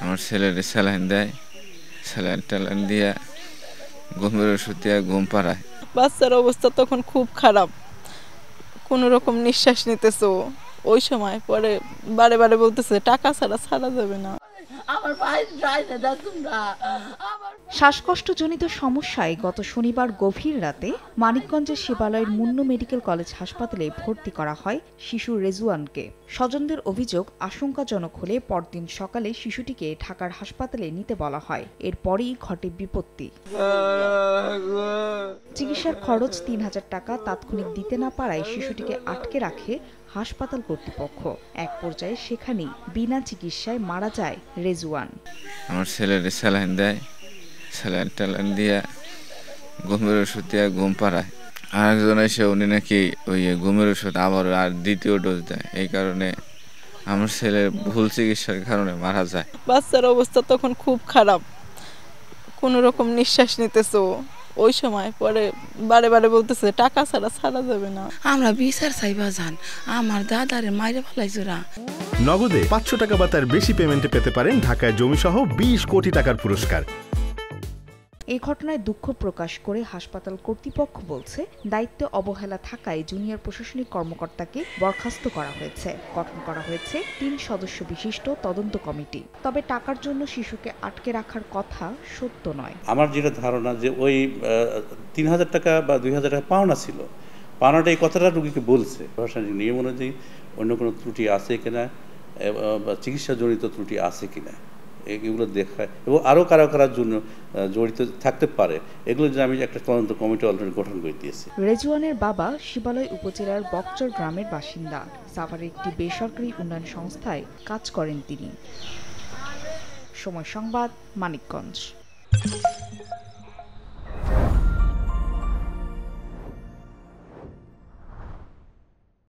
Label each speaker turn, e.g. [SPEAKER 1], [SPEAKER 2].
[SPEAKER 1] আমার ছেলের স্যালাইন দেয়, স্যালাইন ট্যালাইন দিয়ে ঘুমের ওষুধ দিয়ে ঘুম পাড়ায়।
[SPEAKER 2] বাচ্চার অবস্থা তখন খুব খারাপ, কোনো রকম নিঃশ্বাস নিতেছে ও। ওই সময় পরে বারে বারে বলতেছে টাকা ছাড়া ছাড়া যাবে না।
[SPEAKER 3] শ্বাসকষ্টজনিত সমস্যায় গত শনিবার গভীর রাতে মানিকগঞ্জের শিবালয়ের মুন্নু মেডিকেল কলেজ হাসপাতালে ভর্তি করা হয় শিশু রেজওয়ানকে। স্বজনদের অভিযোগ, আশঙ্কাজনক হলে পরদিন সকালে শিশুটিকে ঢাকার হাসপাতালে নিতে বলা হয়। এরপরই ঘটে বিপত্তি। চিকিৎসার খরচ ৩,০০০ টাকা তাৎক্ষণিক দিতে না পারায় শিশুটিকে আটকে রাখে হাসপাতাল কর্তৃপক্ষ। এক পর্যায়ে সেখানেই বিনা চিকিৎসায় মারা যায় রেজওয়ান।
[SPEAKER 1] আমার ছেলের স্যালাইন দেয়, স্যালাইন ট্যালাইন দিয়ে ঘুমের ওষুধ দিয়ে ঘুম পাড়ায়। আরেকজন এসে উনি নাকি ওই ঘুমের ওষুধ আবার আর দ্বিতীয় ডোজ দেয়, এই কারণে আমার ছেলের ভুল চিকিৎসার কারণে মারা যায়।
[SPEAKER 2] বাচ্চার অবস্থা তখন খুব খারাপ, কোনো রকম নিঃশ্বাস নিতেছে ও। ওই সময় পরে বারে বারে বলতেছে টাকা ছাড়া ছাড়া যাবে না।
[SPEAKER 4] আমরা বিচার চাইবা যান, আমার দাদারে মাইরে ফেলাইছরা।
[SPEAKER 5] নগদে 500 টাকা বা তার বেশি পেমেন্টে পেতে পারেন ঢাকায় জমিসহ 20 কোটি টাকার পুরস্কার।
[SPEAKER 3] এই ঘটনায় দুঃখ প্রকাশ করে হাসপাতাল কর্তৃপক্ষ বলছে, দায়িত্বে অবহেলা থাকায় জুনিয়র প্রশাসনিক কর্মকর্তাকে বরখাস্ত করা হয়েছে। গঠন করা হয়েছে 3 সদস্য বিশিষ্ট তদন্ত কমিটি। তবে টাকার জন্য শিশুকে আটকে রাখার কথা সত্য নয়।
[SPEAKER 6] আমার যেটা ধারণা যে ওই 3,000 টাকা বা 2,000 টাকা পাওনা ছিল, পাওনাটা এই কথাটা রোগীকে বলছে। প্রশাসনিক নিয়ম অনুযায়ী অন্য কোনো ত্রুটি আছে কিনা বা চিকিৎসাজনিত ত্রুটি আছে কিনা এগুলো দেখায়, এবং আরও কারা কারার জন্য জড়িত থাকতে পারে এগুলো যে আমি একটা তদন্ত কমিটি অলরেডি গঠন করে দিয়েছি।
[SPEAKER 3] রেজওয়ানের বাবা শিবালয় উপজেলার বকচর গ্রামের বাসিন্দা। সাভারের একটি বেসরকারি উন্নয়ন সংস্থায় কাজ করেন তিনি। সময় সংবাদ, মানিকগঞ্জ।